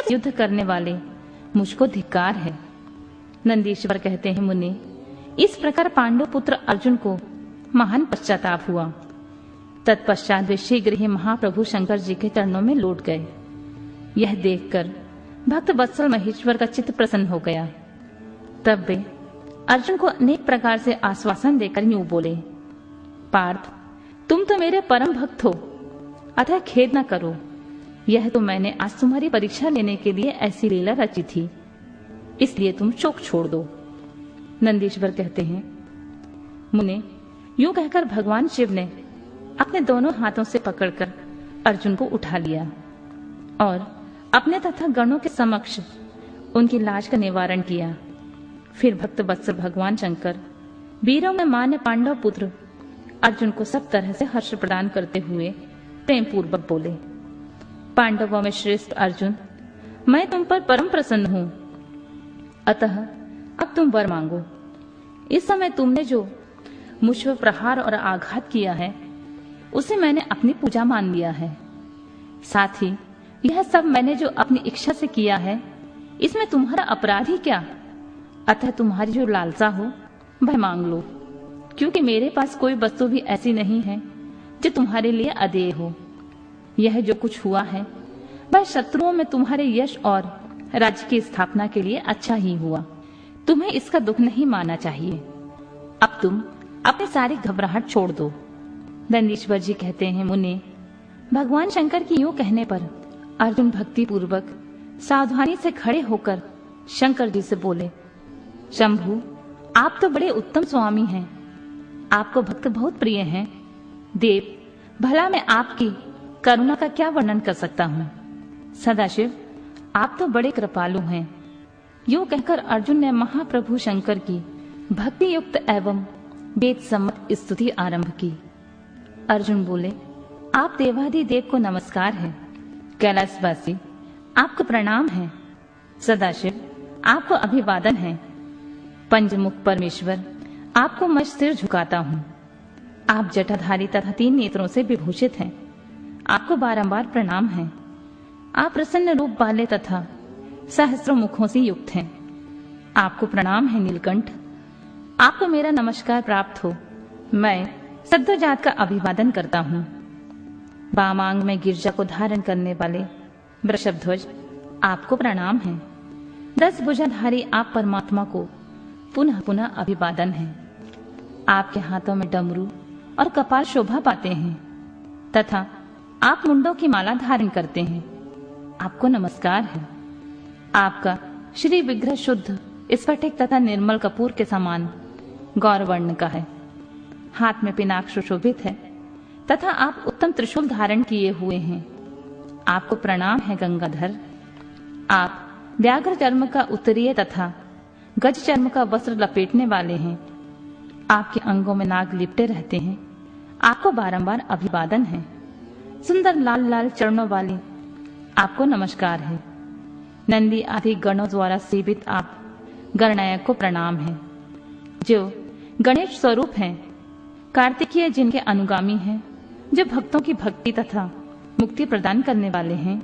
युद्ध करने वाले मुझको धिक्कार है। नंदीश्वर कहते हैं, मुनि, इस प्रकार पांडु पुत्र अर्जुन को महान पश्चाताप हुआ। तत्पश्चात वे शीघ्र ही महाप्रभु शंकर जी के चरणों में लौट गए। यह देखकर भक्त वत्सल महेश्वर का चित्त प्रसन्न हो गया। तब वे अर्जुन को अनेक प्रकार से आश्वासन देकर यूं बोले, पार्थ, तुम तो मेरे परम भक्त हो, अतः खेद न करो। यह तो मैंने आज तुम्हारी परीक्षा लेने के लिए ऐसी लीला रची थी, इसलिए तुम शोक छोड़ दो। नंदीश्वर कहते हैं, मुने, यूं कहकर भगवान शिव ने अपने दोनों हाथों से पकड़कर अर्जुन को उठा लिया और अपने तथा गणों के समक्ष उनकी लाज का निवारण किया। फिर भक्त वत्सल भगवान शंकर वीरों में मान्य पांडव पुत्र अर्जुन को सब तरह से हर्ष प्रदान करते हुए प्रेम पूर्वक बोले, पांडवों में श्रेष्ठ अर्जुन, मैं तुम पर परम प्रसन्न हूं, अतः अब तुम वर मांगो। इस समय तुमने जो मुझ पर प्रहार और आघात किया है, उसे मैंने अपनी पूजा मान लिया है। साथ ही यह सब मैंने जो अपनी इच्छा से किया है, इसमें तुम्हारा अपराध ही क्या? अतः तुम्हारी जो लालसा हो वह मांग लो, क्योंकि मेरे पास कोई वस्तु भी ऐसी नहीं है जो तुम्हारे लिए अदेय हो। यह जो कुछ हुआ है वह शत्रुओं में तुम्हारे यश और राज्य की स्थापना के लिए अच्छा ही हुआ। तुम्हें इसका दुख नहीं मानना चाहिए। अब तुम अपनी सारी घबराहट छोड़ दो। नंदीश्वर जी कहते हैं, मुनि, भगवान शंकर की यूं कहने पर अर्जुन भक्ति पूर्वक सावधानी से खड़े होकर शंकर जी से बोले, शंभु, आप तो बड़े उत्तम स्वामी हैं, आपको भक्त बहुत प्रिय हैं। देव, भला मैं आपकी करुणा का क्या वर्णन कर सकता हूँ। सदाशिव, आप तो बड़े कृपालु हैं। यूं कहकर अर्जुन ने महाप्रभु शंकर की भक्ति युक्त एवं वेद सम्मत स्तुति आरंभ की। अर्जुन बोले, आप देवादि देव को नमस्कार है। कैलाशवासी, आपको प्रणाम है। सदाशिव, आपको अभिवादन है। पंचमुख परमेश्वर, आपको मैं सिर झुकाता हूँ। आप जटाधारी तथा 3 नेत्रों से विभूषित हैं, आपको बारंबार प्रणाम है। आप प्रसन्न रूप वाले तथा सहस्रों मुखों से युक्त हैं, आपको प्रणाम है। नीलकंठ, आपको मेरा नमस्कार प्राप्त हो। मैं सद्योजात का अभिवादन करता हूँ। वामांग में गिरजा को धारण करने वाले वृषभध्वज, आपको प्रणाम है। 10 भुजाधारी आप परमात्मा को पुनः पुनः अभिवादन है। आपके हाथों में डमरू और कपाल शोभा पाते हैं तथा आप मुंडों की माला धारण करते हैं, आपको नमस्कार है। आपका श्री विग्रह शुद्ध स्फटिक तथा निर्मल कपूर के समान गौरवर्ण का है। हाथ में पिनाक सुशोभित है तथा आप उत्तम त्रिशूल धारण किए हुए हैं, आपको प्रणाम है। गंगाधर, आप व्याघ्र चर्म का उत्तरीय तथा गज चर्म का वस्त्र लपेटने वाले हैं, आपके अंगों में नाग लिपटे रहते हैं, आपको बारंबार अभिवादन है। सुंदर लाल लाल चरणों वाले, आपको नमस्कार है। नंदी आदि गणों द्वारा सेवित आप गणनायक को प्रणाम है। जो गणेश स्वरूप हैं, कार्तिकीय जिनके अनुगामी हैं, जो भक्तों की भक्ति तथा मुक्ति प्रदान करने वाले हैं,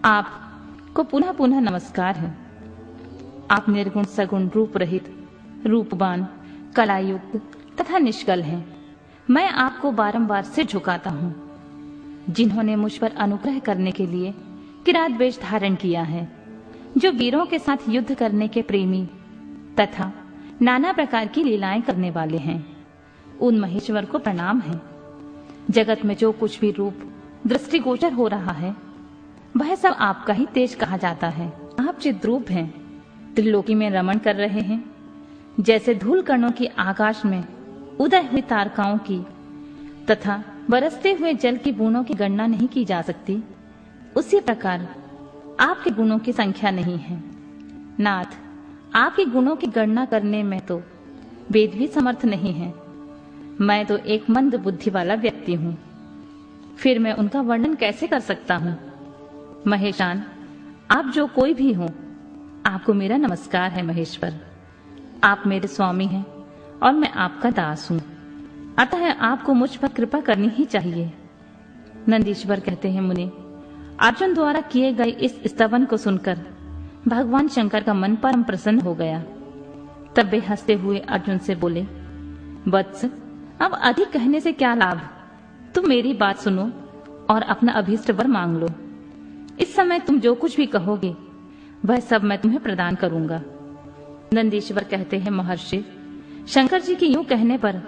आपको पुनः पुनः नमस्कार है। आप निर्गुण सगुण रूप रहित, रूपवान, कलायुक्त तथा निष्कल हैं। मैं आपको बारंबार सिर झुकाता हूँ। जिन्होंने मुझ पर अनुग्रह करने के लिए किरात वेश धारण किया है, जो वीरों के साथ युद्ध करने के प्रेमी तथा नाना प्रकार की लीलाएं करने वाले हैं, उन महेश्वर को प्रणाम है। जगत में जो कुछ भी रूप दृष्टिगोचर हो रहा है, वह सब आपका ही तेज कहा जाता है। आप चिद्रूप हैं, त्रिलोकी में रमण कर रहे हैं। जैसे धूल कणों की आकाश में उदय हुई तारकाओं की तथा बरसते हुए जल की बूंदों की गणना नहीं की जा सकती, उसी प्रकार आपके गुणों की संख्या नहीं है। नाथ, आपके गुणों की गणना करने में तो वेद भी समर्थ नहीं है। मैं तो एक मंद बुद्धि वाला व्यक्ति हूँ, फिर मैं उनका वर्णन कैसे कर सकता हूँ। महेशान, आप जो कोई भी हो, आपको मेरा नमस्कार है। महेश्वर, आप मेरे स्वामी हैं और मैं आपका दास हूँ, अतः आपको मुझ पर कृपा करनी ही चाहिए। नंदीश्वर कहते हैं, मुनि, अर्जुन द्वारा किए गए इस स्तवन को सुनकर भगवान शंकर का मन परम प्रसन्न हो गया। तब वे हंसते हुए अर्जुन से बोले, वत्स, अब अधिक कहने से क्या लाभ? तुम मेरी बात सुनो और अपना अभीष्ट वर मांग लो। इस समय तुम जो कुछ भी कहोगे वह सब मैं तुम्हें प्रदान करूंगा। नंदीश्वर कहते हैं, महर्षि, शंकर जी के यूं कहने पर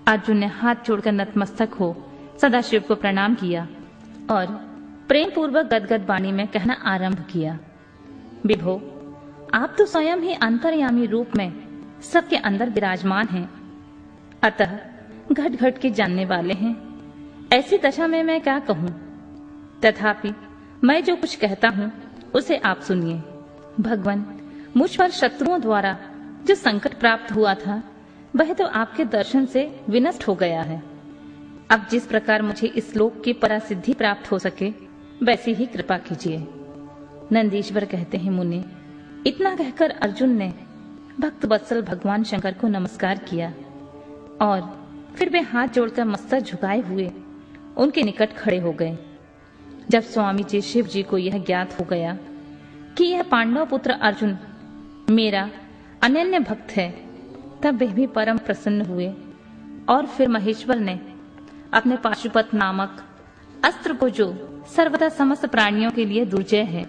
अर्जुन ने हाथ जोड़कर नतमस्तक हो सदाशिव को प्रणाम किया और प्रेम पूर्वक गदगद वाणी में कहना आरंभ किया, विभो, आप तो स्वयं ही अंतर्यामी रूप में सबके अंदर विराजमान हैं, अतः घट घट के जानने वाले हैं। ऐसी दशा में मैं क्या कहूं? तथापि मैं जो कुछ कहता हूं उसे आप सुनिए। भगवान, मुझ पर शत्रुओं द्वारा जो संकट प्राप्त हुआ था वह तो आपके दर्शन से विनष्ट हो गया है। अब जिस प्रकार मुझे इस लोक की परासिद्धि प्राप्त हो सके वैसी ही कृपा कीजिए। नंदीश्वर कहते हैं, मुनि, इतना कहकर अर्जुन ने भक्त वत्सल भगवान शंकर को नमस्कार किया और फिर वे हाथ जोड़कर मस्तक झुकाए हुए उनके निकट खड़े हो गए। जब स्वामी जी शिव जी को यह ज्ञात हो गया कि यह पांडव पुत्र अर्जुन मेरा अनन्य भक्त है, तब वे भी परम प्रसन्न हुए और फिर महेश्वर ने अपने पाशुपत नामक अस्त्र को, जो सर्वदा समस्त प्राणियों के लिए दुर्जय है,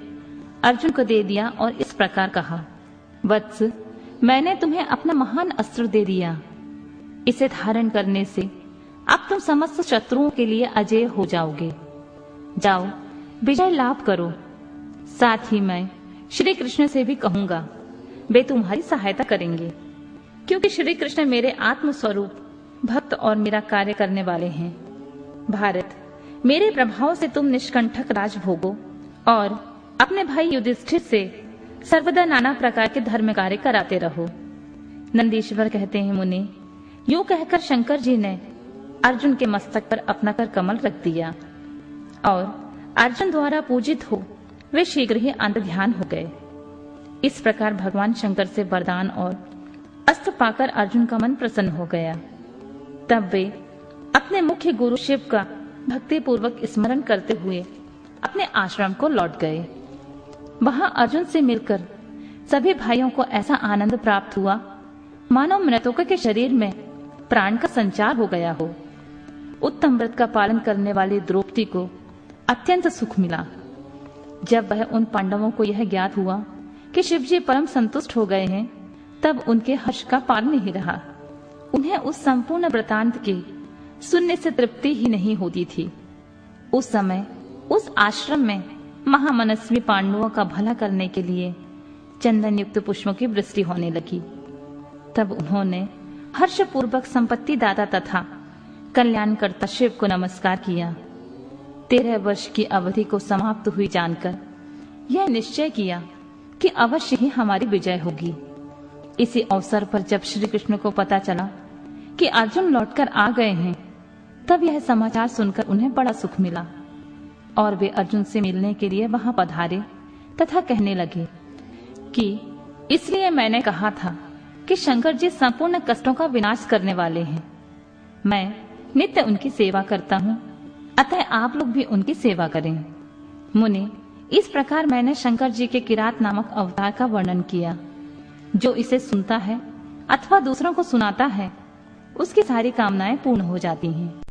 अर्जुन को दे दिया और इस प्रकार कहा, वत्स, मैंने तुम्हें अपना महान अस्त्र दे दिया। इसे धारण करने से अब तुम समस्त शत्रुओं के लिए अजेय हो जाओगे। जाओ, विजय लाभ करो। साथ ही मैं श्री कृष्ण से भी कहूंगा, वे तुम्हारी सहायता करेंगे, क्योंकि श्री कृष्ण मेरे आत्म स्वरूप भक्त और मेरा कार्य करने वाले हैं। भारत, मेरे प्रभाव से तुम निष्कंठक राज भोगो और अपने भाई युधिष्ठिर से सर्वदा नाना प्रकार के धर्म कार्य कराते रहो। नंदीश्वर कहते हैं, मुनि, यूं कहकर शंकर जी ने अर्जुन के मस्तक पर अपना कर कमल रख दिया और अर्जुन द्वारा पूजित हो वे शीघ्र ही अंत ध्यान हो गए। इस प्रकार भगवान शंकर से वरदान और अस्त्र पाकर अर्जुन का मन प्रसन्न हो गया। तब वे अपने मुख्य गुरु शिव का भक्ति पूर्वक स्मरण करते हुए अपने आश्रम को लौट गए। वहां अर्जुन से मिलकर सभी भाइयों को ऐसा आनंद प्राप्त हुआ मानो मृतकों के शरीर में प्राण का संचार हो गया हो। उत्तम व्रत का पालन करने वाली द्रौपदी को अत्यंत सुख मिला। जब वह उन पांडवों को यह ज्ञात हुआ कि शिवजी परम संतुष्ट हो गए हैं, तब उनके हर्ष का पार नहीं रहा। उन्हें उस संपूर्ण वृतांत के सुनने से तृप्ति ही नहीं होती थी। उस समय उस आश्रम में महामनस्वी पांडवों का भला करने के लिए चंदन युक्त पुष्पों की वृष्टि होने लगी। तब उन्होंने हर्षपूर्वक संपत्ति दाता तथा कल्याणकर्ता शिव को नमस्कार किया। 13 वर्ष की अवधि को समाप्त हुई जानकर यह निश्चय किया कि अवश्य ही हमारी विजय होगी। इसी अवसर पर जब श्री कृष्ण को पता चला कि अर्जुन लौटकर आ गए हैं, तब यह समाचार सुनकर उन्हें बड़ा सुख मिला और वे अर्जुन से मिलने के लिए वहां पधारे तथा कहने लगे कि इसलिए मैंने कहा था कि शंकर जी संपूर्ण कष्टों का विनाश करने वाले हैं। मैं नित्य उनकी सेवा करता हूँ, अतः आप लोग भी उनकी सेवा करें। मुनि, इस प्रकार मैंने शंकर जी के किरात नामक अवतार का वर्णन किया। जो इसे सुनता है अथवा दूसरों को सुनाता है, उसकी सारी कामनाएं पूर्ण हो जाती हैं।